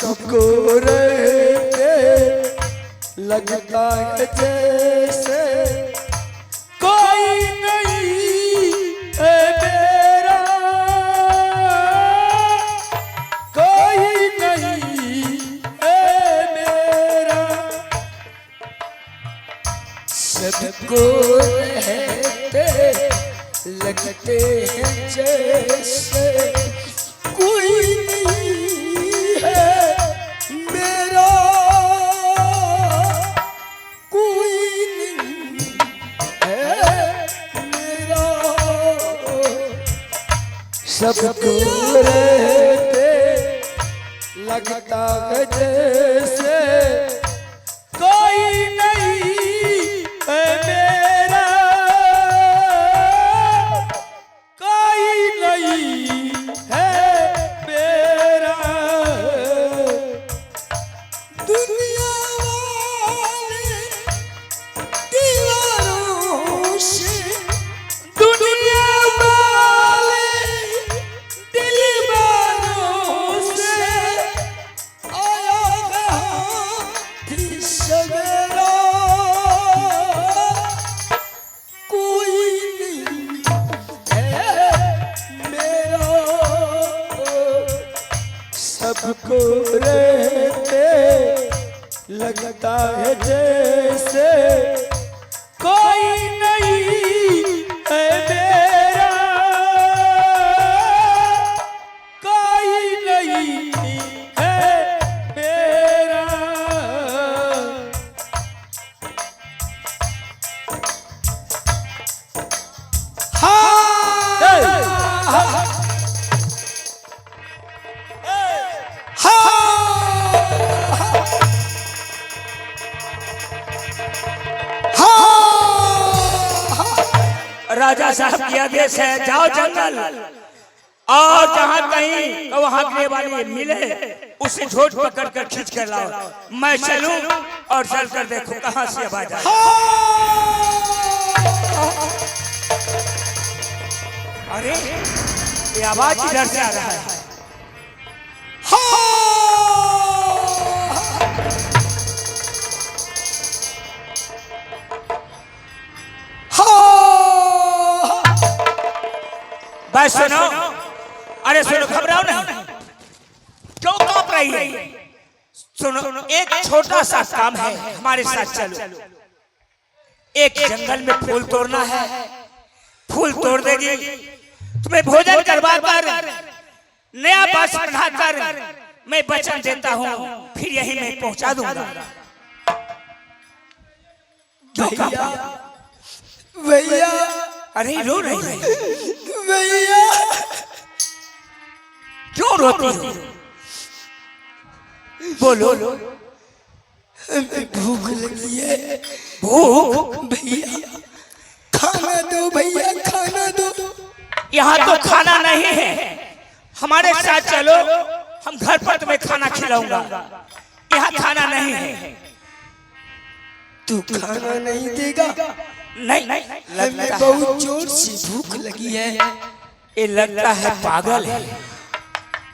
सबको रहते लगता है जैसे कोई नहीं है मेरा, कोई नहीं है मेरा। सबको रहते लगते हैं जैसे कोई नहीं है मेरा, कोई नहीं है मेरा। सबको रहते लगता है जैसे कोई नहीं है मेरा, कोई नहीं है मेरा। दुनिया वाले दीवारों से, दुनिया वाले दिलवारों से आया सवेरा, कोई नहीं है मेरा। सबको रहते लगता है जैसे कोई नहीं है मेरा, कोई नहीं है मेरा। राजा साहब की आदेश है, जाओ जंगल और जहाँ कहीं वहाँ के वाली मिले उसे झोट पकड़ कर खींच कर लाओ। मैं चलूं और चल कर देखूं कहाँ से आवाज आई। अरे ये आवाज किधर से आ रहा है? बस सुनो, अरे सुनो, घबराओ नहीं, क्यों कांप रही है? सुनो, एक छोटा सा काम है, हमारे साथ चलो। एक जंगल में फूल तोड़ना है, फूल तोड़ देगी, तुम्हें भोजन करवा कर नया बस बनाकर मैं वचन देता हूँ, फिर यही मैं पहुंचा दूंगा। भैया भैया, अरे रो रही है भैया, क्यों रोती हो? बोलो। हमें भूख लगी है। भूख? भैया खाना दो, भैया खाना दो। यहाँ तो खाना नहीं है, हमारे साथ चलो, हम घर पर तुम्हें खाना खिलाऊंगा। यहाँ खाना नहीं है। तू खाना नहीं देगा? नहीं, हमें बहुत जोर से भूख लगी है। ये लगता है पागल है,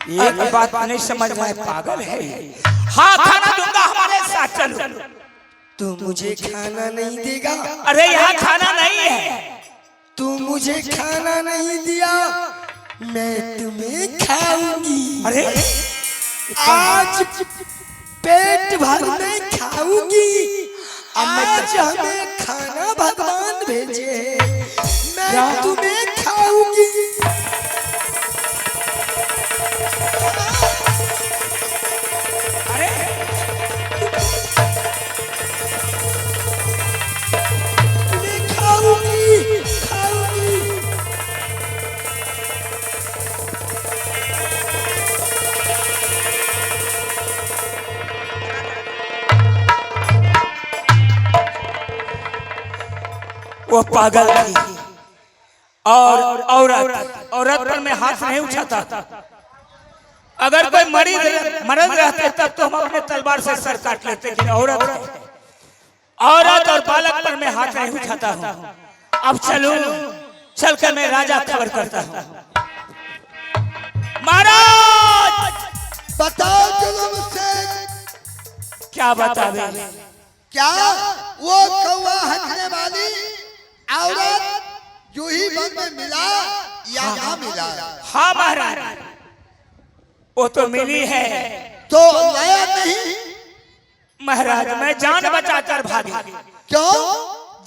एक बात नहीं समझ रहा है, पागल है। हाँ खाना दूंगा, हमारे साथ चलो। तू मुझे खाना नहीं देगा? अरे यहाँ खाना नहीं है। तू मुझे खाना नहीं दिया, मैं तुम्हें खाऊंगी। अरे आज पेट भर में खाऊंगी। आज हमें खाना भगवान भेजे, मैं तुम्हें खाऊंगी। अरे तुम्हें खाऊंगी, खाऊंगी। वो पागल थी और औरत पर मैं हाथ नहीं उठाता। अगर कोई मर्द रहते तब तो हम अपने तलवार से सर काट लेते, लेकिन औरत और बालक पर मैं हाथ नहीं उठाता हूँ। अब चलूं, चलकर मैं राजा खबर करता हूँ। महाराज बताओ जुल्म से क्या बतावे? क्या वो कौवा हंसने वाली औरत जो ही वन में मिला या ना मिला? हाँ महाराज, वो तो मिली है। तो लाया नहीं? महाराज मैं जान बचाकर भागी। क्यों?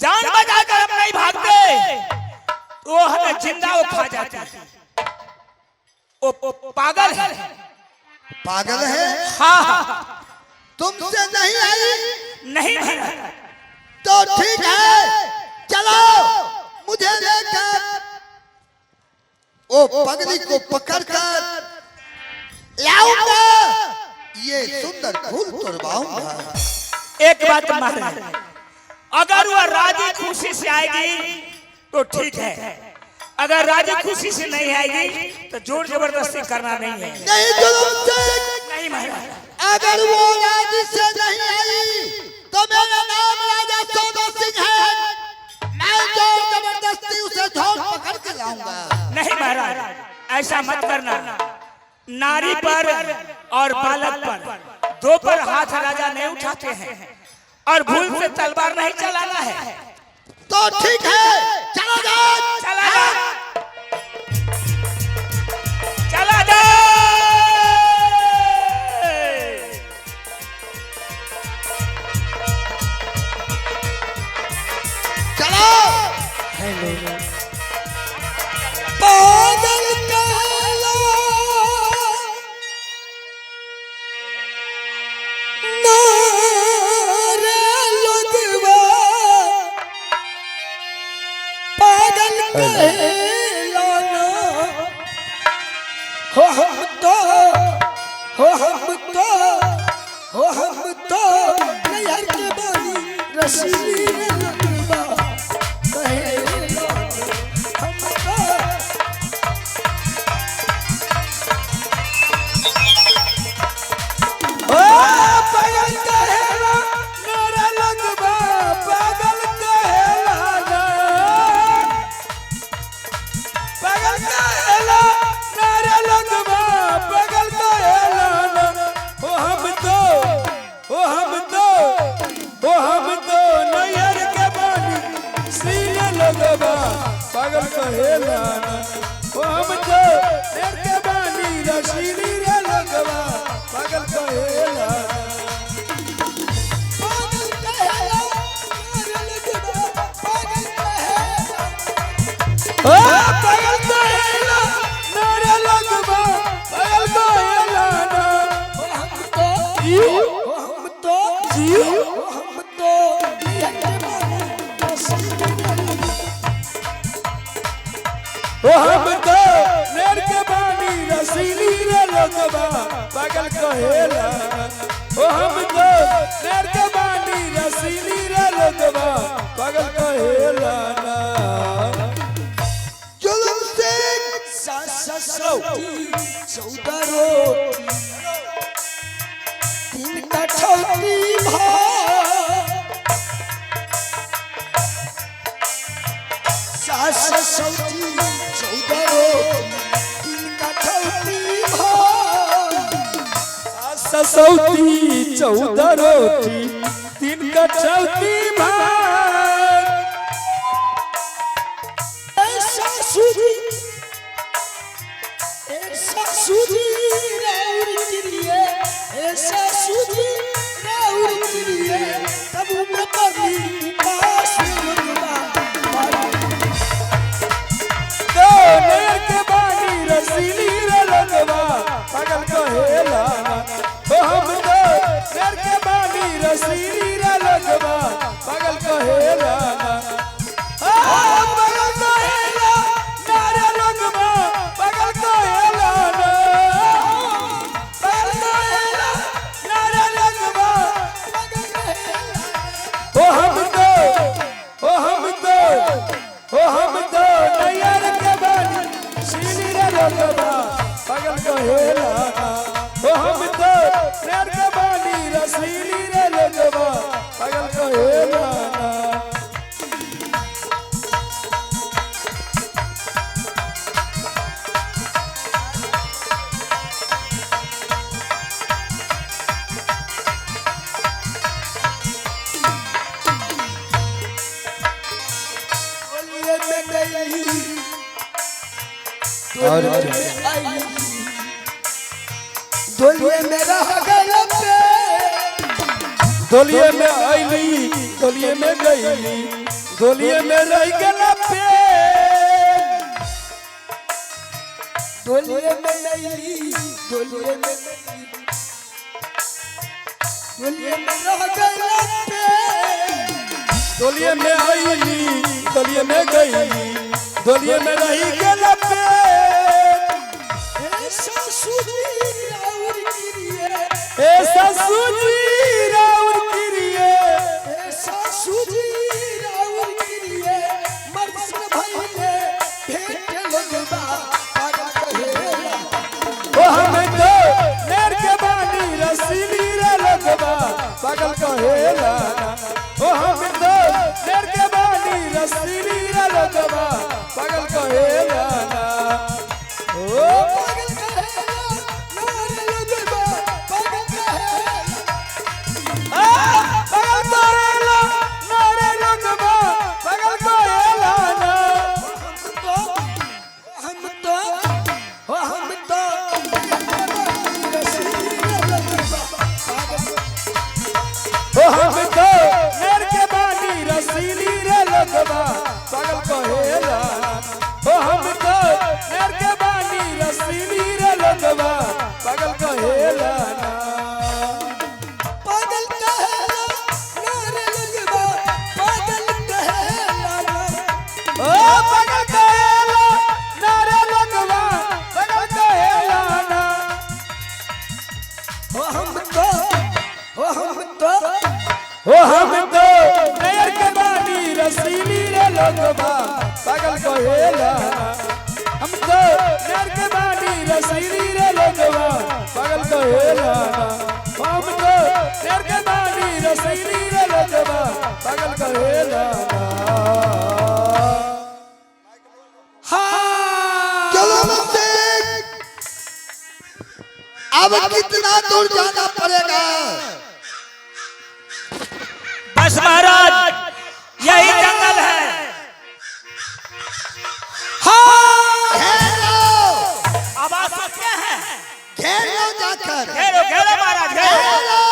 जान बचाकर हम नहीं भागते, वो हमें जिंदा वो खा जाती है। वो पागल है। पागल है? हाँ। तुमसे नहीं आई? नहीं महाराज। तो ठीक है, चलो मुझे लेकर वो पगली को पकड़कर लाऊंगा, ये सुंदर फूल तोड़वाऊंगा। एक बात महाराज, अगर वह राजी खुशी से आएगी तो ठीक है, अगर राजी खुशी से नहीं आएगी तो जोर जबरदस्ती करना नहीं है। नहीं जुल्म से नहीं महाराज। अगर वो राजी से नहीं आई तो मेरा नाम राजा सौदा सिंह है, मैं जोर जबरदस्ती उसे झोल पकड़ के लाऊंगा। नहीं महाराज, ऐसा मत करना। नारी पर और बालक पर दो पर हाथ राजा नहीं उठाते हैं, और भूल से तलवार नहीं चलाना है। तो ठीक है, चला जा, चला जा, चला जा। चलो। पागल कहला नारे लगवा, पागल कहला ना हो हम तो, हो हम तो, हो हम तो नैहर के बानी रसीली लगवा कहला हम तो। पागल कहेला नारा लगवा, पागल कहेला ना, पागल कहेला नारा लगवा, पागल कहेला ना, हो हम तो, हो हम तो, हो हम तो नैहर के बानी सीने लगवा, पागल कहेला ना, हो हम तो नैहर के बानी रसीली रे लगवा, पागल कहेला ना। पागल कहेला नारा लगवा, पागल कहेला, ओ पागल कहेला नारा लगवा, पागल कहेला ना, हो हम तो जियो, हो हम तो जियो, हो हम तो नैहर के बानी रसीली रे लगवा, हो हम तो नैहर के बानी रसीली रे लगवा, पागल कहेला, हो हम तो नैहर के बानी रसीली रे लगवा, पागल कहेला ना। जुल्म से ससौती 14 रोटी, 3 कठौती सास ससौती 14 रोटी, 3 कठौती ससौती 14 रोटी, 3 कठौती भात। सासुरी सासुरी राउर किरिए, सासुरी राउर किरिए, तब मकली पास लगवा, तो नैहर के बानी रसीली रे लगवा, पागल कहेला ना, हो हम तो नैहर के बानी रसीली रे लगवा, पागल कहेला और डोलिए में रह गइल पे डोलिए में आईली डोलिए में गईली डोलिए में रह गइल पे डोलिए में नैली डोलिए में रह गइल पे डोलिए में आईली डोलिए में गईली डोलिए में रह गइल पे ऐसा सुजी राउर किरिए ऐसा सुजी राउर किरिए ऐसा सुजी राउर किरिए मर्सन भइले भेट लगबा पागल कहेला ओ हमें तो नेर के बानी रसीली रे लगवा पागल कहेला ओ हमें तो नेर के बानी रसीली रे लगवा पागल कहेला ओ पागल कहेला नारे लगबा पागल कहेला पागल कहेला नारे लगवा पागल कहेला ना हम तो ओ हम तो नेर के बानी रसीली रे लगवा पागल कहेला ओ हम तो नेर के बानी रसीली रे लगवा पागल कहेला ना पागल कहेला नारे लगबा पागल कहेला ओ पागल कहेला नारे लगवा पागल कहेला ना ओ हम तो ओ हम तो नेर के बानी रसीली रे लगवा पागल कहेला हम तो नेर के बानी रसीली रे लगवा पागल कहेला हम तो नेर के बानी रसीली रे लगवा पागल कहेला चलो मुझसे अब कितना दूर जाना पड़ेगा? बस महाराज यही जंगल है। घेर लो, आवाज सुनते हैं। घेर लो जाकर, घेरो घेरो महाराज घेरो। घेर लो,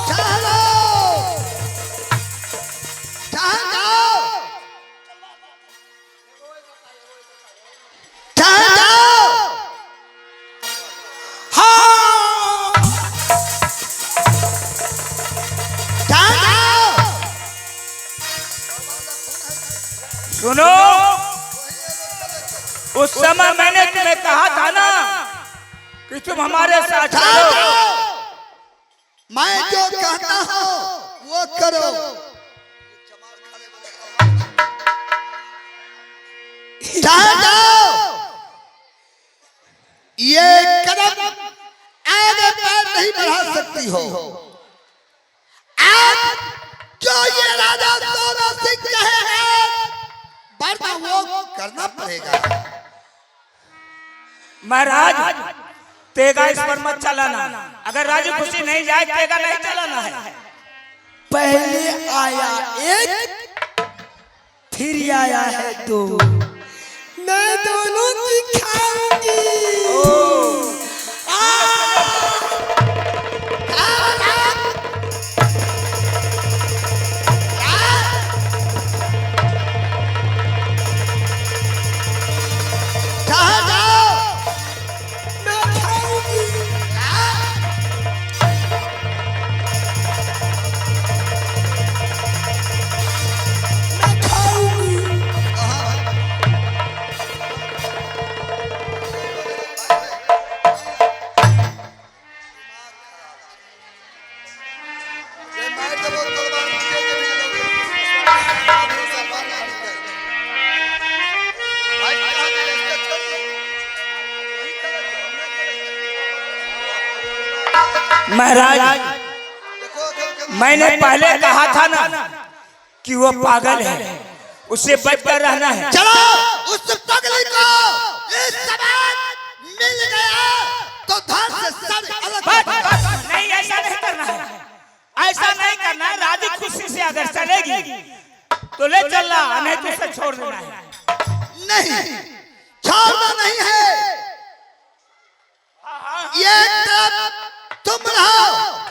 चलो, जहाँ जाओ, जहाँ जाओ, जहाँ जाओ। सुनो, उस समय मैंने तुम्हें कहा था ना कि तुम हमारे साथ चलो। मैं जो कहता हूँ वो करो। जहाँ जाओ, ये कदम आगे पैर नहीं बढ़ा सकती हो। आज जो ये राजा सोना सिंह कहे हैं, वरना वो करना पड़ेगा। महाराज तेगा इस पर मत चलाना। अगर राजी खुशी नहीं जाए तेगा नहीं चलाना है। पहले आया एक फिर आया है दो, मैं दोनों की खाऊंगी। जहाँ जाओ, मैं खाऊंगी। मैं खाऊंगी। महाराज मैंने पहले कहा था ना कि वो पागल है, उसे बचकर रहना है। चलो उस पगली को इस समय मिल गया तो धड़ से सर अलग बस, नहीं ऐसा नहीं करना है, ऐसा नहीं करना है। राजी खुशी से अगर चलेगी तो ले चलना, नहीं तो इसे छोड़ देना है। नहीं, छोड़ना नहीं है। ये तरफ तुम रहो,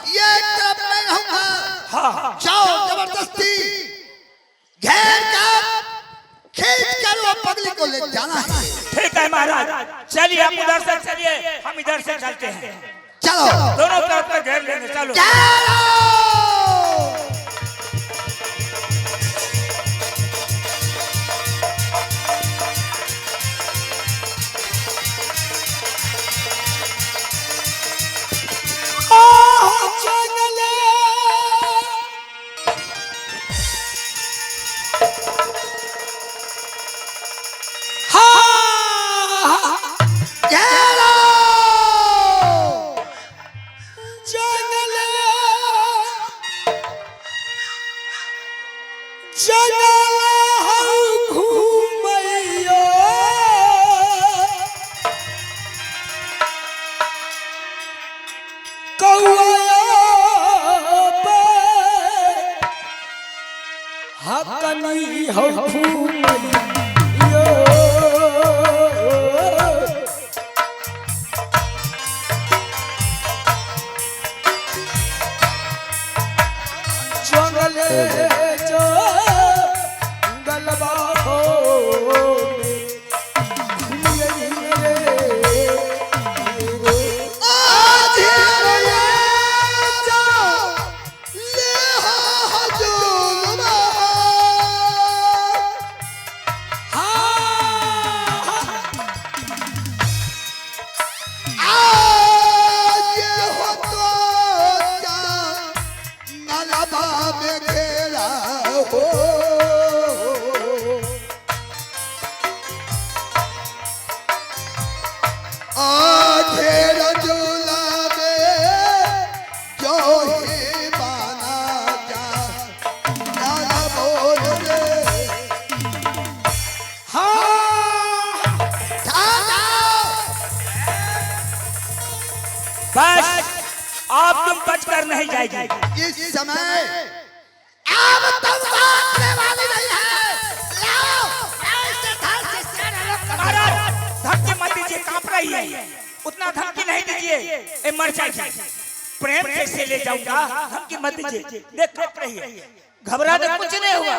ये तरफ मैं रहूंगा। जाओ, जबरदस्ती घेर कर खींच कर वो पगली को ले जाना है। ठीक है महाराज, चलिए आप उधर से चलिए, हम इधर से चलते हैं। चलो, दोनों तरफ से घेर लेंगे, चलो। हकनी हो घूमैयो जंगले जो गलबा हो बस आप तुम बचकर नहीं जाएगी। इस समय अब तुम बातने वाली नहीं है। लाओ, ऐसे धर से सेना महाराज धमकी मत दीजिए, कांप रही है, उतना धमकी नहीं दीजिए, ये मर जाएगी। प्रेम से इसे ले जाऊंगा, धमकी मत दीजिए। देख कांप रही है, घबराने कुछ नहीं हुआ,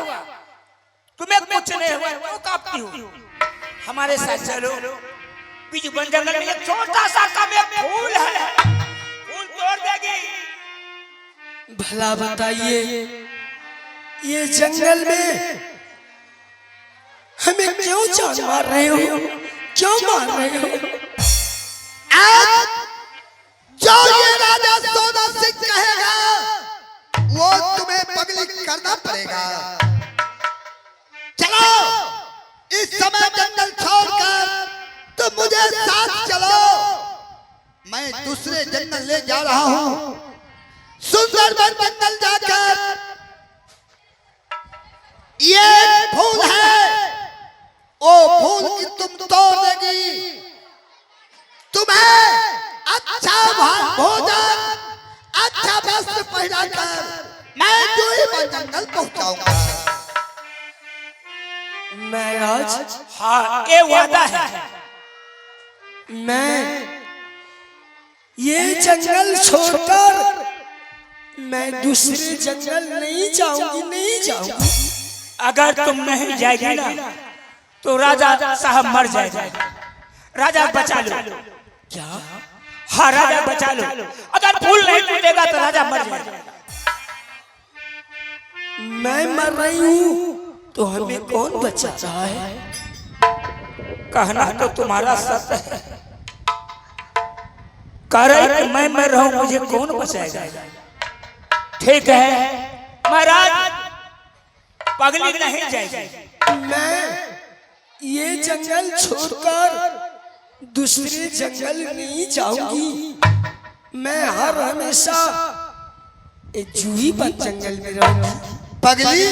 तुम्हें कुछ नहीं हुआ, क्यों कांपती हो? हमारे साथ चलो, बीजू बन जंगल में एक छोटा सा कम एक फूल है, फूल तोड़ देगी। भला बताइए, ये जंगल में हमें क्यों जान मार रहे हो, क्यों मार रहे हो? आज जो ये राजा सोना सिंह कहेगा वो तुम्हें पगली करना पड़ेगा। चलो, इस समय जंगल छोड़कर तो मुझे साथ चलो, मैं दूसरे जंगल ले जा रहा हूं। सुंदरबन जंगल जाकर ये फूल है, वो फूल की तुम तोड़ देगी, तुम्हें अच्छा भोजन, अच्छा वस्त्र पहनाकर मैं दूरी जंगल पहुंचाऊंगा। महाराज, हाँ ये वादा है। मैं ये जंगल छोड़कर मैं दूसरे जंगल नहीं जाऊंगी, नहीं जाऊंगी। अगर तुम नहीं जाएगी ना तो राजा साहब मर जाएगा। राजा बचा लो। क्या? हाँ राजा बचा लो, अगर फूल नहीं टूटेगा तो राजा मर जाएगा। मैं मर रही हूँ तो हमें कौन बचाता है? कहना तो तुम्हारा सत्य है, कह रहे मैं मर रहा हूं, मुझे कौन बचाएगा? ठीक है महाराज, पगली नहीं जाएगी। मैं ये जंगल छोड़कर दूसरे जंगल नहीं जाऊंगी। मैं हर हमेशा जूही बन जंगल में रहूंगी। पगली,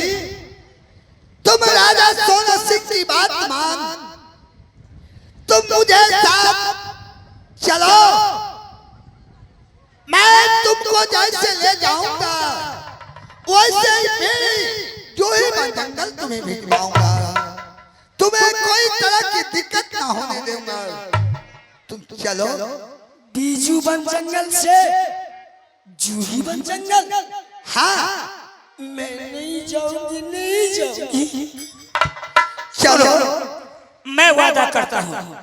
तुम राजा सोना सिंह की बात मान, तुम मुझे साथ चलो, मैं तुमको जैसे ले जाऊंगा वैसे ही मेरी जो ही मैं जंगल तुम्हें भिजवाऊंगा, तुम्हें कोई तरह की दिक्कत ना होने दूंगा। तुम चलो। बीजू बन जंगल से जूही बन जंगल। हाँ मैं नहीं जाऊंगी, नहीं जाऊंगी। चलो। मैं वादा करता हूँ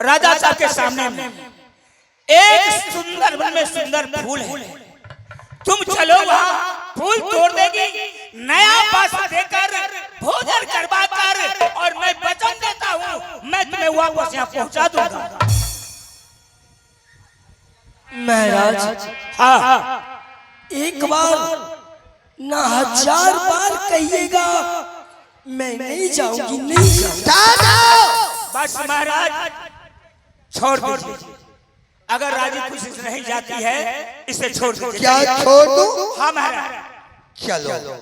राजा साहब के सामने में एक सुंदर वन में सुंदर फूल है, तुम चलो वहाँ फूल तोड़ देगी, नया पास देकर भोजन करवा कर, और मैं वचन देता हूँ मैं तुम्हें वापस यहाँ पहुँचा दूंगा। महाराज हाँ एक बार ना 1000 बार कहिएगा, मैं नहीं जाऊंगी, नहीं जाऊंगी। बस महाराज छोड़ दीजिए, अगर राजी खुशी से नहीं जाती है इसे छोड़ दीजिए। क्या छोड़ दूं? हाँ महाराज। चलो।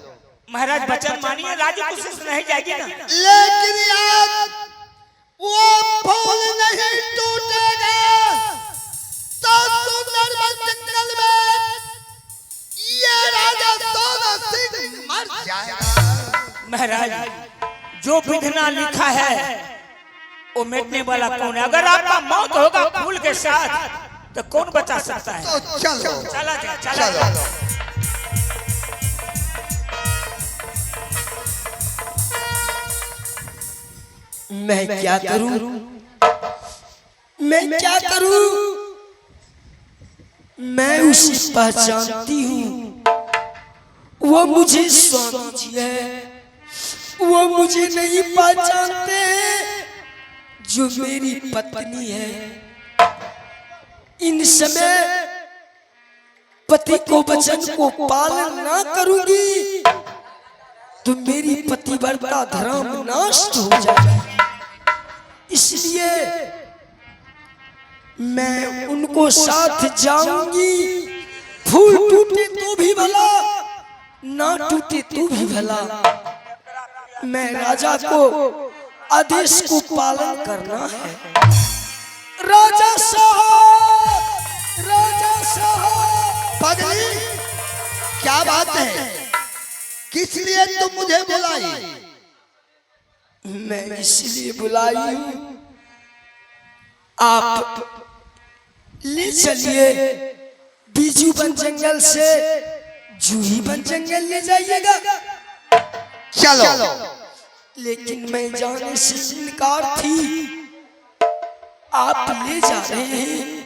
महाराज वचन मानिए, राजी खुशी से नहीं जाएगी ना। लेकिन यार वो फूल नहीं टूटेगा तो सुंदर वन जंगल में ये राजा सोना सिंह मर जाएगा। महाराज जो विधना लिखा है वो मिटने वाला कौन है? अगर आपका मौत होगा फूल के साथ तो कौन बचा सकता है? तो चलो। चला जा। मैं क्या करूं? मैं क्या करूं? मैं उसे पहचानती हूं, वो मुझे स्वामी जी है, वो मुझे नहीं पहचानते जो मेरी पत्नी है। इन समय पति को वचन को पालन ना करूंगी तो मेरी पतिव्रता धर्म नष्ट हो जाएगा। इसलिए मैं उनको साथ जाऊंगी, फूल टूटे तो भी भला, ना टूटे तो भी भला, मैं राजा को आदेश को पालन करना है। राजा साहब, राजा साहब। पगली क्या बात है? किस लिए तुम मुझे बुलाई? मैं इसलिए बुलाई हूं, आप ले चलिए बीजू बन जंगल से जूही बन जंगल ले जाइएगा। चलो। लेकिन मैं जाने से इनकार थी, आप ले जा रहे हैं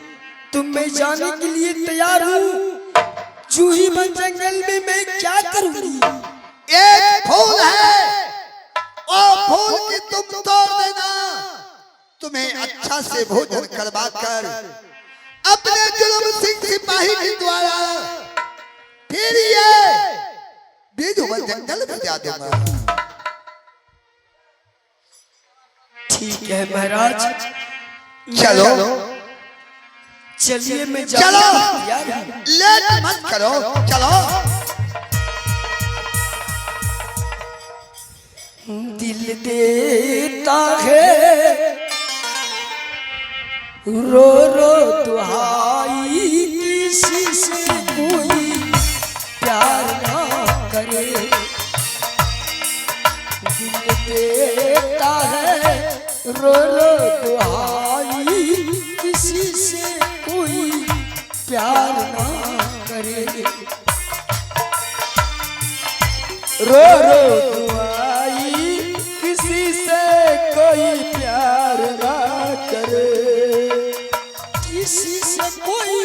तो मैं जाने के लिए तैयार हूँ। जूही बन जंगल में मैं क्या करूंगी? एक फूल है, वो फूल की तुम तोड़ देना, तुम्हें अच्छा से भोजन करवा कर अपने जुल्म सिंह सिपाही के द्वारा फिर ये बीजू बन जंगल में जा दूंगा। ठीक है महाराज, चलो। चलिए मैं चलो। तैयार हूं। लेट मत करो, चलो। दिल देता है रो रो दुहाई, किसी से कोई प्यार ना करे। दिल देता है रो रो दुहाई, किसी से कोई प्यार ना करे। रो रो दुआई, किसी से कोई प्यार ना करे, किसी से कोई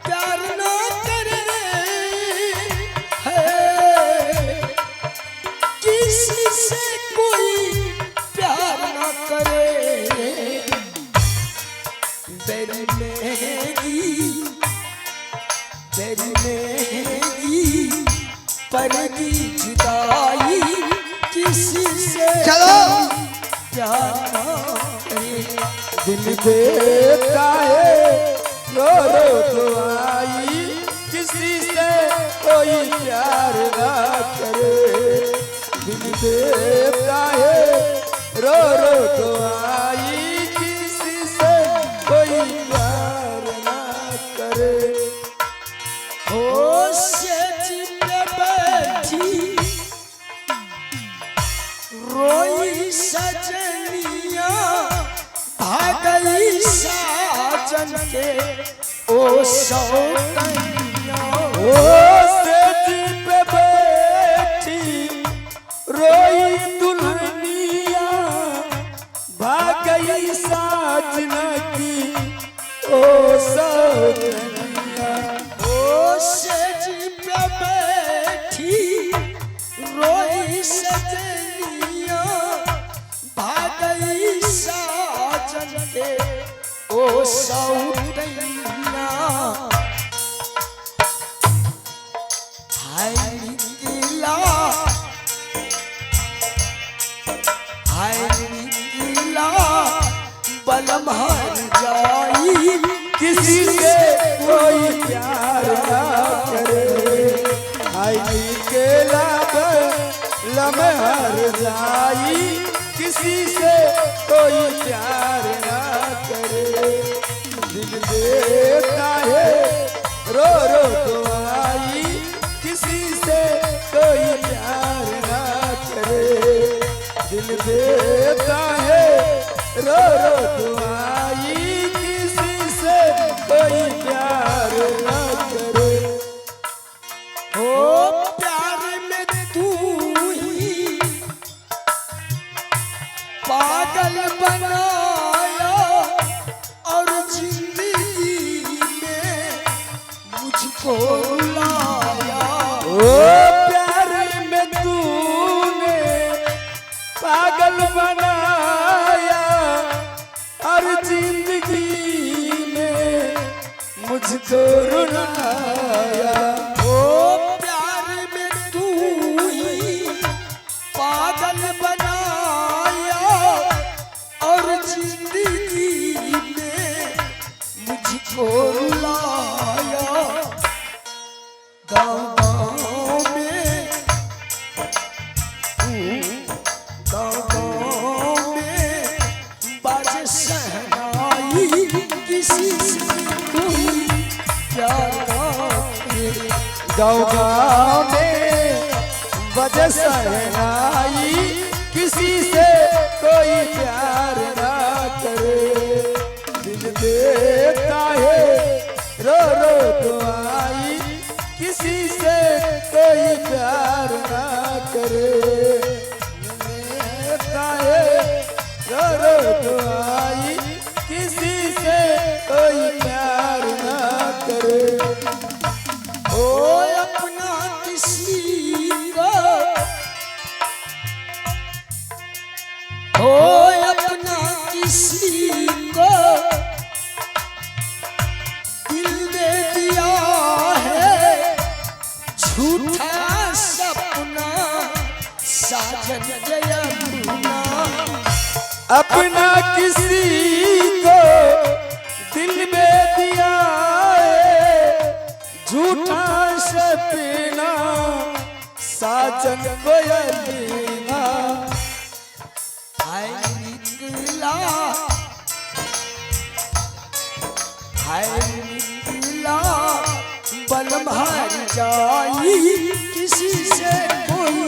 प्यार ना करे है, किसी से कोई प्यार ना करे। बेरी में पड़ेगी जुदाई, किसी से चलो। प्यार ना करे। दिल देता है रो रो दुआई, किसी से कोई प्यार ना करे। दिल देता है रो रो दुआई, किसी से कोई प्यार ना करे। हो सच पे बैठी सजनिया भागई साजन के ओ सौतनिया ओ सेजी पे बैठी रोई दुल्हनिया भागई साजन की ओ सौतनिया ओ सेजी पे बैठी रोई सजनिया भागई साजन के ओ सौतनिया हाय निकला बलम हार जाई किसी से कोई प्यार ना करे हाय निकला बलम हार जाई किसी से कोई प्यार ना करे दिल देता है रो रो दुआई किसी से कोई प्यार ना करे दिल देता है रो रो दुआई किसी से कोई प्यार ना करे हो प्यार में तू ही पागल बनाया और जिंदगी में मुझको रुलाया ओ प्यार में तूने पागल बनाया और जिंदगी में मुझको रुलाया ओ प्यार में तू ही पागल बनाया और जिंदगी में मुझको रुलाया गाँव में बाजे सहनाई किसी से कोई प्यार ना करे गाँव में बाजे सहनाई किसी से कोई प्यार ना करे दिल देता है रो रो दुआई किसी से कोई प्यार ना करे देता है रो रो दुआई किसी से कोई प्यार ना करे ओ अपना किसी को ओ अपना किसी को दिल दे दिया है झूठा सपना साजन जया अपना किसी को दिल में दिया है झूठा सपना साजन गोयलीना हाय निकला बलम हार जाई किसी से कोई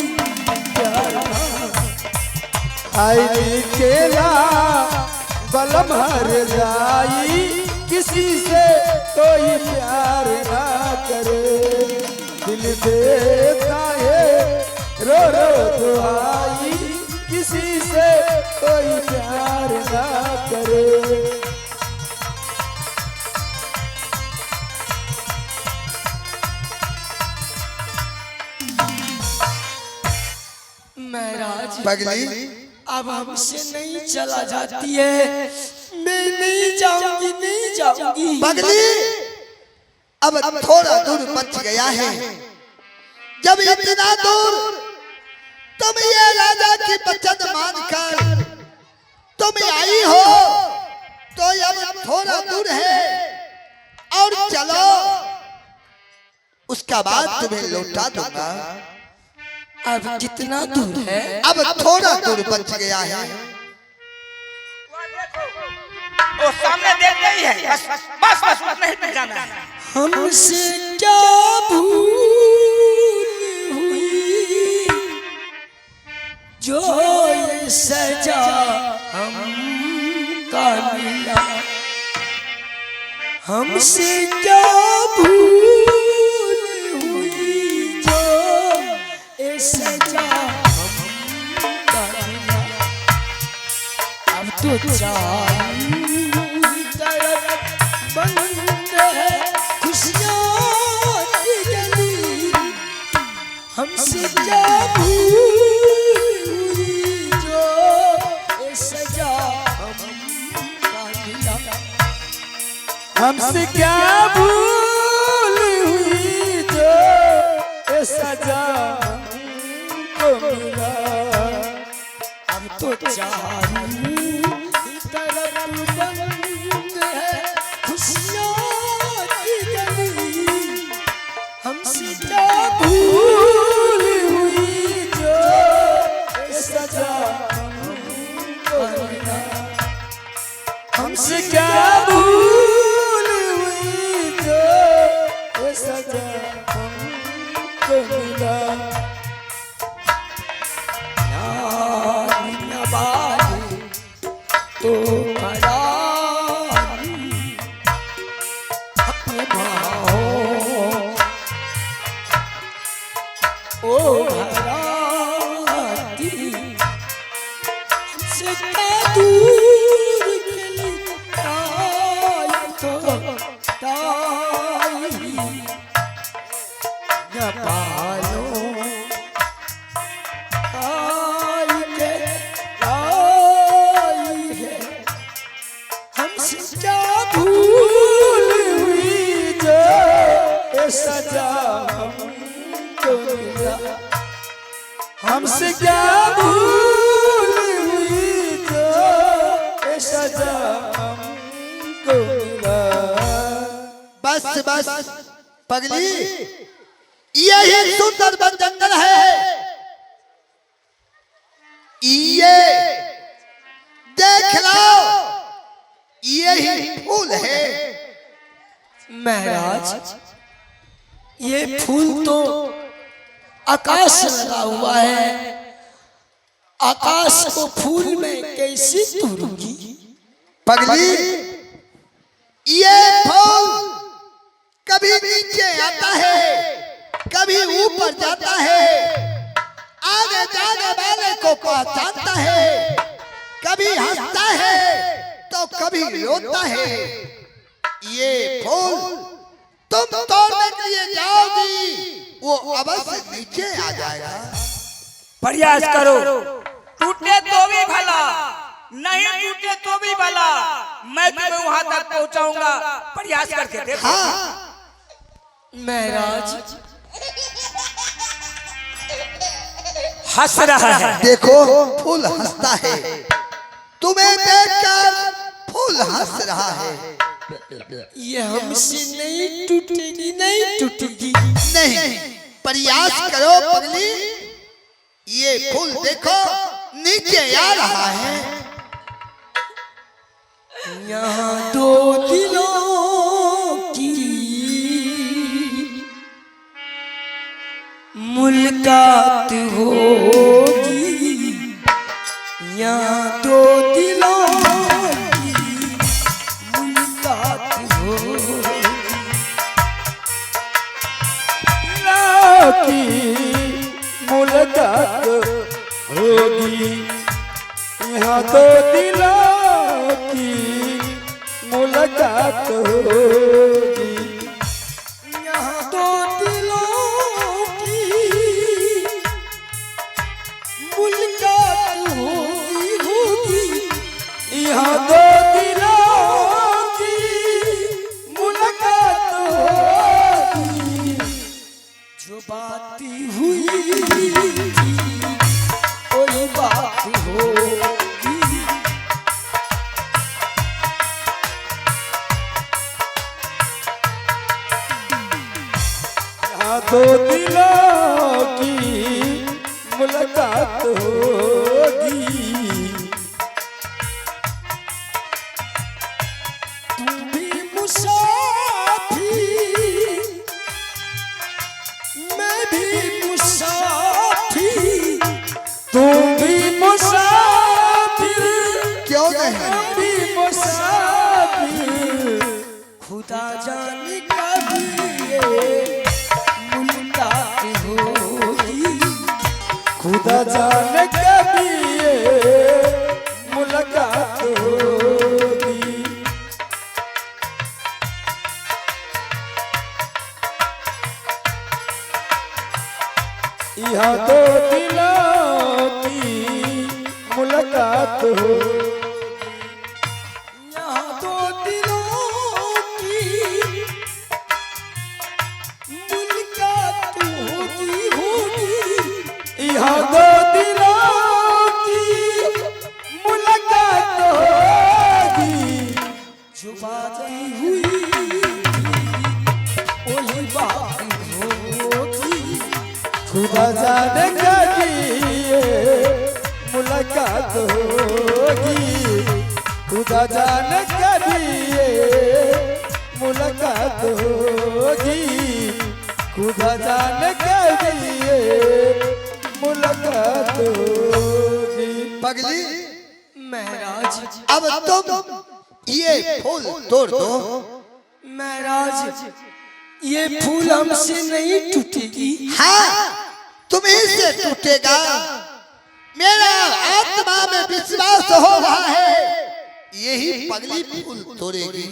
प्यार ना हाय निकला बलम हार जाई किसी से कोई प्यार ना करे दिल देता है रो रो दुआई किसी से कोई प्यार ना करे महाराज पगली अब हमसे नहीं चला जाती है मैं नहीं जाऊंगी नहीं जाऊंगी पगली अब थोड़ा दूर बच गया है जब इतना दूर तुम ये राजा की बचत मानकर तुम आई हो तो अब थोड़ा दूर है और चलो उसका बाद तुम्हें लौटा दूंगा अब कितना दूर है अब थोड़ा दूर बच गया है वो सामने देख रही है बस बस बस नहीं जाना है हमसे क्या भूल हुई जो ये सजा हमसे क्या भूल हुई जो ए सजा हमका मिला। अब तो चालू तरफ बंद है खुशियाँ की गली। हमसे क्या भूल हुई जो ए सजा हमका मिला। हमसे क्या भूल हुई जो ये सजा को मिला। अब तो चालू तरफ बंद है खुशियाँ की गली। हमसे क्या भूल हुई जो ये सजा को मिला। हमसे क्या भूल हुई जो ये सजा को मिला। तो करारी अपने भाओ ओ हराती। हमसे क्या दूर चली ताई तो ताई न पालो आई के आई है। हमसे क्या भूल हुई जो ये सजा हमको मिला। हमसे क्या भूल हुई जो ये सजा हमको मिला। बस बस पगली, यही सुंदर वन जंगल है। ये देख लो, यही फूल है। महाराज ये फूल तो आकाश से लगा हुआ है। आकाश को फूल में कैसे तोड़ूंगी। पगली, ये फूल कभी नीचे आता है, कभी ऊपर जाता है, आगे जाने वाले को पहचानता है, कभी हंसता है तो कभी रोता है। ये फूल तुम तोड़ने के लिए जाओगी, वो अवश्य नीचे आ जाएगा। प्रयास करो, टूटे तो भी भला, नहीं टूटे तो भी भला, मैं तुम्हें वहां तक पहुंचाऊंगा। प्रयास करके देखो। हाँ महाराज हंस रहा है। देखो फूल हंसता है, तुम्हें देखकर फूल हंस रहा है। ये हमसे नहीं टूटेगी, नहीं टूटेगी। नहीं, प्रयास करो पगली। ये फूल देखो नीचे आ रहा है। यहाँ दो दिलों की मुलाकात होगी। यहाँ दो दिलों की मुलाकात होगी। की मुलाकात होगी। यहाँ तो दिलों की मुलाकात होगी। यहाँ दो दिलों की मुलाकात होगी। यहाँ दो दिलों की मुलाकात होगी। जो बात हुई थी वही बात होगी। यहाँ दो दिलों की मुलाकात होगी। तुम भी मुसाफिर, मैं भी मुसाफिर। तुम भी मुसाफिर, क्यों नहीं? मैं भी मुसाफिर। खुदा यहाँ दो दिलों की मुलाकात हो, यहाँ दो दिलों की मुलाकात होगी, यहाँ दो दिलों की मुलाकात होगी, जो बातें हुई वही बात होगी, खुदा जाने कभी ये मुलाकात होगी, खुदा जाने कभी ये मुलाकात होगी, खुदा जाने कभी ये मुलाकात होगी। पगली महाराज अब तुम ये फूल तोड़ दो। महाराज ये फूल हमसे नहीं टूटेगी। हाँ तुम्हीं से टूटेगा। मेरा आत्मा में विश्वास हो रहा है यही पगली फूल तोड़ेगी।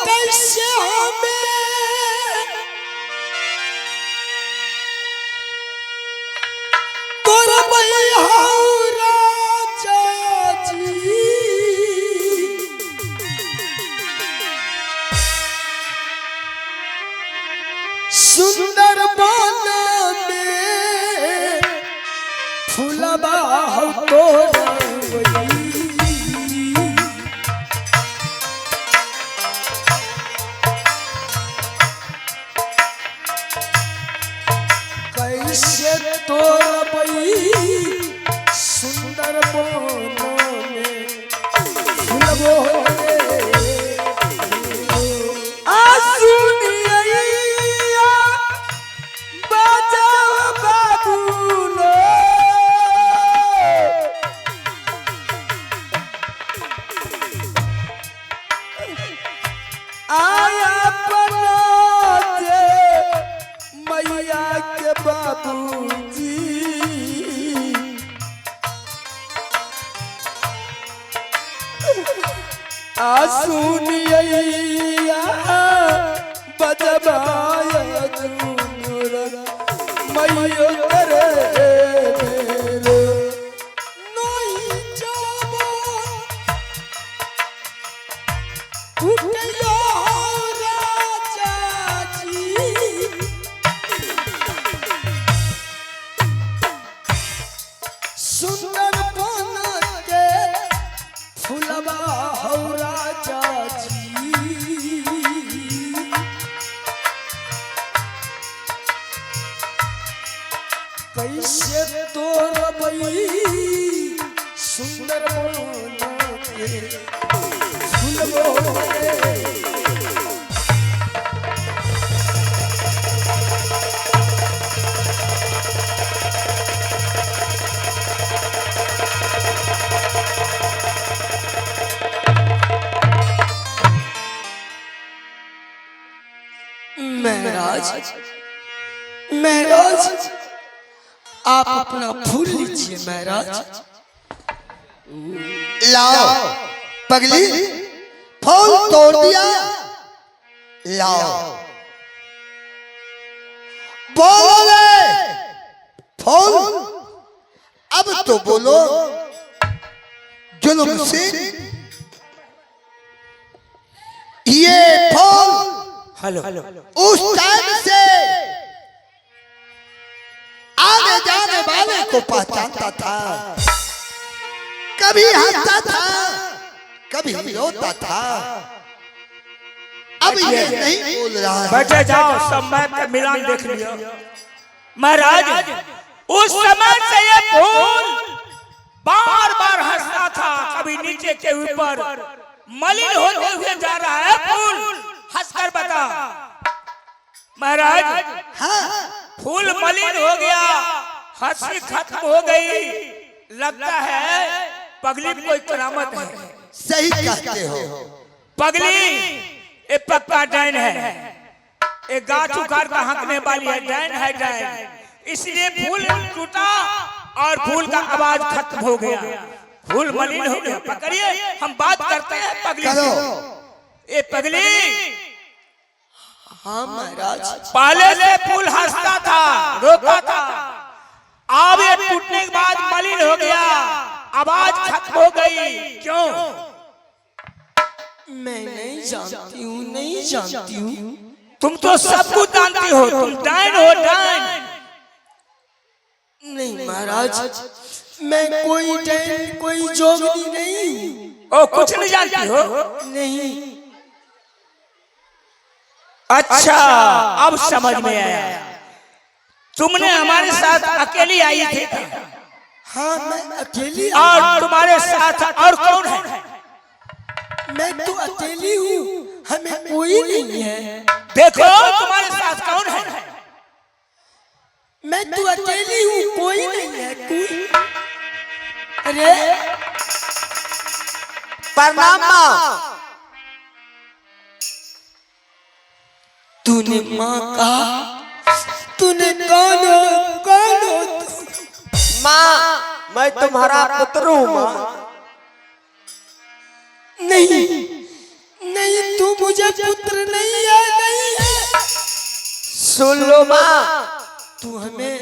कैसे हमें सुंदर बाना में फूलबा तो कैसे तोड़बई सुंदर बाना में फूलबो सुनिया बजबाया मैयो करे नहीं जाबो उठियो राजा जी सुंदर बना के फुलबा हो राजा जी कैसे तोड़बई सुंदर बना के फुलबो महाराज आप अपना फूल लीजिए महाराज। लाओ पगली फूल तोड़ दिया। लाओ बोले फूल अब तो बोलो जुल्म से ये फूल हेलो उस टाइम से आगे जाने वाले को पहचानता था। कभी हंसता था कभी रोता था। अब ये नहीं बोल रहा है। बैठे जाओ समय का मिलान देख लियो। महाराज उस समय से ये फूल बार बार हंसता था, कभी नीचे के ऊपर मलिन होते हुए जा रहा है फूल। हंसकर बता महाराज। हाँ फूल मलिन हो गया, हंसी खत्म हो गई। लगता है पगली में कोई करामत है। सही कहते हो। पगली एक पक्का डैन है, एक गाछ उखाड़ कर हंकने वाली है। डैन है डैन, इसलिए फूल टूटा और फूल का आवाज खत्म हो गया। फूल मलिन हो गया। पकड़िए हम बात करते हैं पगली से। ए पगली हाँ महाराज। पहले से फूल हंसता था, रोता था, अब ये टूटने के बाद मलिन हो गया, आवाज खत्म हो गई। क्यों? मैं नहीं जानती हूँ, नहीं जानती हूँ। तुम तो सब कुछ जानती हो, तुम डायन हो, डायन। नहीं महाराज, मैं कोई डायन, कोई जोगनी नहीं। ओ, कुछ नहीं जानती हो? नहीं। अच्छा, अब समझ में आया। तुमने हमारे साथ अकेली आई थी। हाँ, मैं अकेली। और तुम्हारे साथ और कौन है? मैं तो अकेली हूँ, हमें कोई नहीं है। देखो तुम्हारे साथ कौन है? मैं तो अकेली हूँ, कोई नहीं है। कोई? अरे प्रणाम माँ। तूने माँ कहा, तूने कौन हो, कौन हो तू? माँ, मैं तुम्हारा पुत्र हूँ माँ। नहीं नहीं, तू मुझे पुत्र नहीं है, नहीं है। सुन लो माँ, तू हमें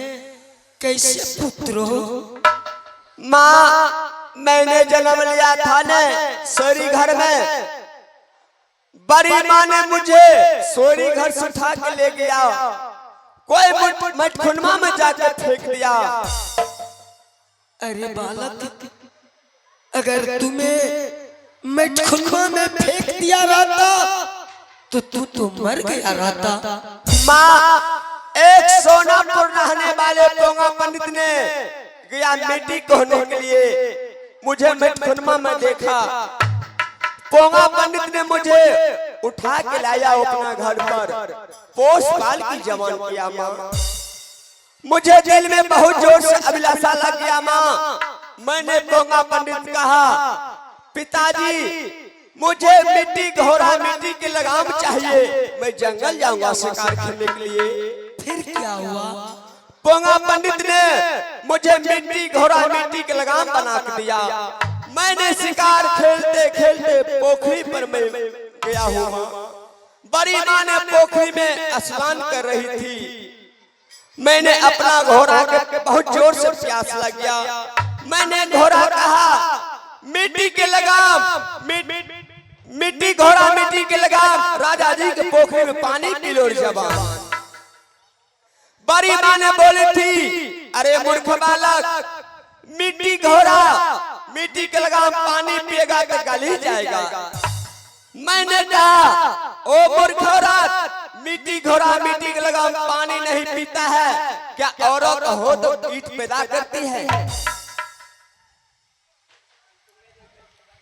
कैसे पुत्र हो? माँ, मैंने जन्म लिया था ने सोरी घर में। बड़ी माँ ने मुझे सोरी घर से उठा के ले गया, कोई मटखुनमा में जाकर फेंक दिया। अरे बालक, अगर तुम्हें मटखुनमा में फेंक दिया रहता तो तू तो मर गया रहता। माँ, एक सोनापुर रहने वाले पोंगा पंडित ने गया मिट्टी कोहने के लिए, मुझे मटखुनमा में देखा। पोंगा पंडित ने मुझे उठा के लाया अपना घर पर, पोष पाल की जवान किया माँ। मुझे दिल में बहुत जोर से अभिलाषा लग गया माँ। मैंने पोंगा पंडित कहा, पिताजी मुझे मिट्टी घोड़ा मिट्टी के लगाम चाहिए, मैं जंगल जाऊंगा शिकार करने के लिए। फिर क्या हुआ? पोंगा पंडित ने मुझे मिट्टी घोड़ा मिट्टी के लगाम बना के दिया। मैंने शिकार खेलते खेलते पोखरी पर मैं गया हूँ। बड़ी माँ ने पोखरी में स्नान कर रही थी। मैंने अपना घोड़ा के बहुत जोर से प्यास लग गया। मैंने घोड़ा कहा, मिट्टी के लगाम, मिट्टी घोड़ा मिट्टी के लगाम, राजा जी के पोखरी में पानी पी लो जवान। बड़ी माँ ने बोली थी, अरे मूर्ख बालक, मिट्टी घोड़ा मिट्टी के लगाम पानी पिएगा तो गल जाएगा। मैंने कहा, ओ मूर्ख औरत, मिट्टी घोड़ा मिट्टी के लगाम पानी नहीं पीता है क्या? औरत हो तो कीट पैदा करती है।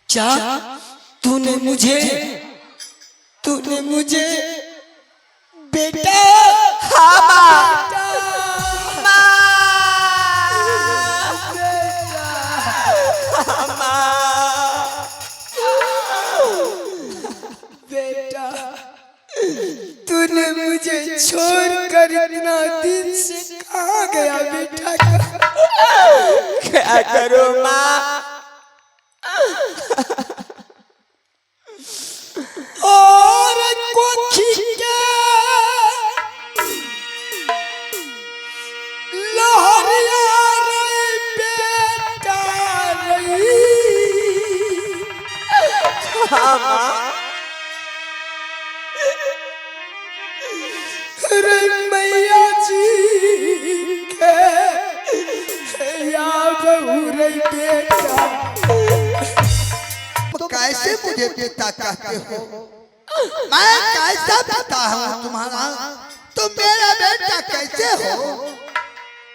क्या तूने मुझे बेटा? हाँ माँ, बेटा, तूने मुझे छोड़कर इतना दिन से कहाँ गया बेटा? क्या करूँ माँ? और कोठी के लहरिया रे बेटा रही। हाँ माँ, रे मैया जी के या बहू रे बेटा। तो कैसे मुझे पिता कहते हो? मैं कैसा पिता हूँ तुम्हारा? तुम मेरा बेटा कैसे हो?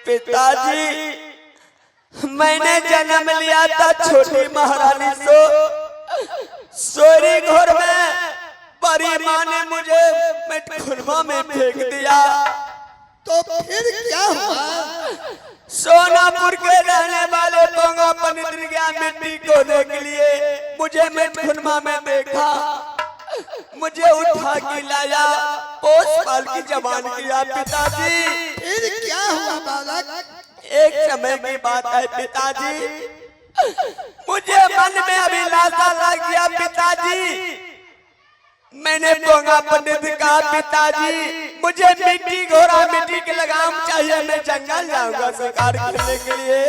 पिताजी, मैंने जन्म लिया था छोटी महारानी सोरी घर में। बड़ी माँ ने मुझे मटखुनमा में फेंक दिया। तो फिर क्या हुआ? सोनापुर के रहने वाले पोंगा पंडित ने गया मिट्टी कोने के लिए, मुझे मटखुनमा में देखा, मुझे उठा के लाया, पोष पाल की जवान किया। पिताजी, फिर क्या हुआ बालक? एक समय की बात है पिताजी, मुझे मन में अभिलाषा लग गया। पिताजी, मैंने पोंगा पंडित कहा पिताजी मुझे मिट्टी घोड़ा मिट्टी के लगाम चाहिए, मैं जंगल जाऊंगा शिकार करने के लिए।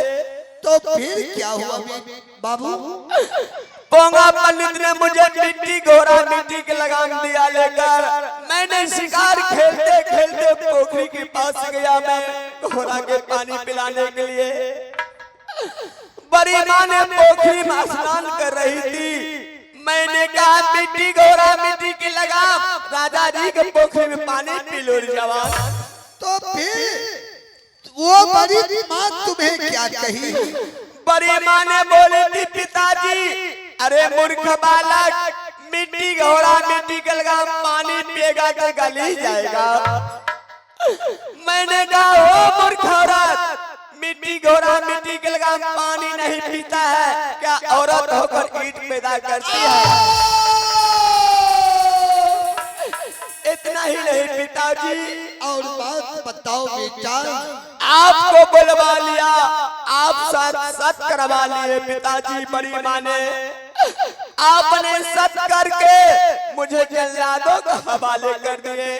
तो फिर क्या हुआ बाबू? पोंगा पंडित ने मुझे मिट्टी घोड़ा मिट्टी के लगाम दिया लेकर मैंने शिकार खेलते खेलते पोखरी के पास गया। मैं घोड़ा के पानी पिलाने के लिए बड़ी माँ ने पोखरी में स्नान कर रही थी। मैंने कहा मिट्टी घोड़ा मिट्टी के लगाम, राजा जी के पोखरी में पानी पी लो जवान। तो फिर वो बड़ी माँ तुम्हें क्या कही? बड़ी माँ ने बोली थी पिताजी अरे मूर्ख बालक, मिट्टी घोड़ा मिट्टी के लगाम पानी पिएगा तो गल ही जाएगा। मैंने कहा ओ मूर्ख औरत, मिट्टी घोड़ा मिट्टी के लगाम पानी नहीं पीता है क्या औरत होकर ईंट पैदा करती है? इतना ही नहीं पिताजी, और बात बताओ बेटा। आपको बुलवा लिया, आप सत करवा लिए पिताजी। बड़ी माँ ने आपने सत करके मुझे जल्लादों को हवाले कर दिए।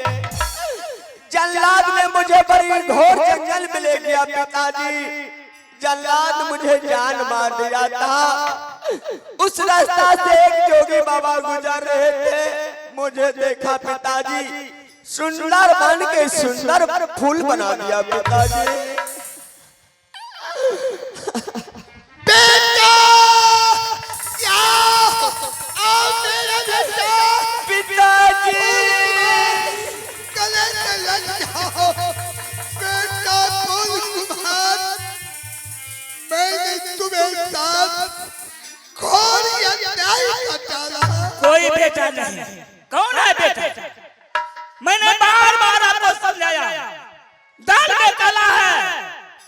जल्लाद ने मुझे बड़ी घोर जंगल में ले गया पिताजी। जल्लाद मुझे जान मार दिया था। उस रास्ता से एक जोगी बाबा गुजर रहे थे, मुझे देखा पिताजी, सुंदर बन के सुंदर फूल बना दिया पिताजी। बेटा आओ मेरा बेटा। पिताजी गले से लग जाओ बेटा। फूल कुमार, मैंने तुम्हें साथ घोर अन्याय का डाला। कोई बेटा नहीं। कौन है बेटा? मैंने बार बार आपको समझाया, दाल में काला है।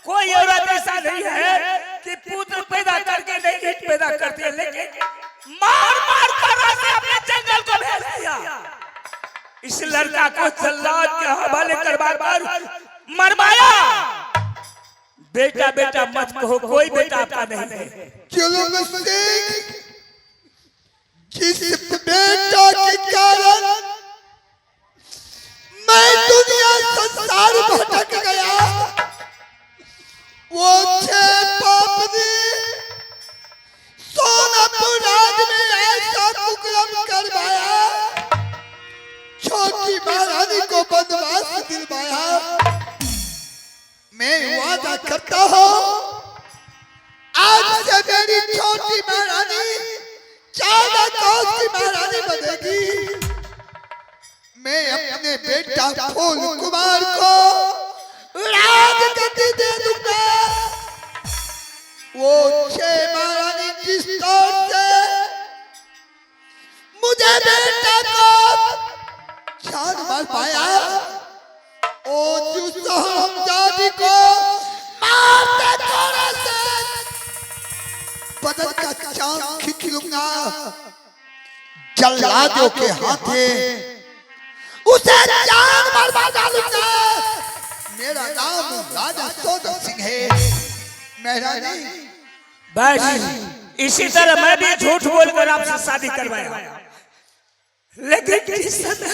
कोई औरत ऐसा नहीं है कि पुत्र पैदा करके नहीं ईंट पैदा करती है, लेकिन मार मार कर से अपने जंगल को भेज दिया। इस लड़का को जल्लाद के हवाले करवा कर मरवाया। बेटा बेटा मत कहो, कोई बेटा आपका नहीं है। चलो जिस बेटा के कारण मैं दुनिया संसार भटक गया, वो छे पापनी सोनापुर राज में ऐसा कुकर्म करवाया, छोटी महारानी को बदमाश दिलवाया। मैं वादा करता हूँ आज से मेरी छोटी महारानी 14 कोस की महारानी बनेगी। मैं अपने बेटा फूल कुमार को राजगद्दी दे दूंगा। वो 6 महारानी जिस तौर से मुझे बेटा को जान मार पाया, ओ जाति को मारते थोड़े से बदन का चांद खींच लूंगा। जल्लादों के हाथे उसे जान मरवा डालूंगा। मेरा नाम राजा सोदन सिंह है। महारानी बस इसी तरह मैं भी झूठ बोलकर आपसे शादी करवाया, लेकिन जिस समय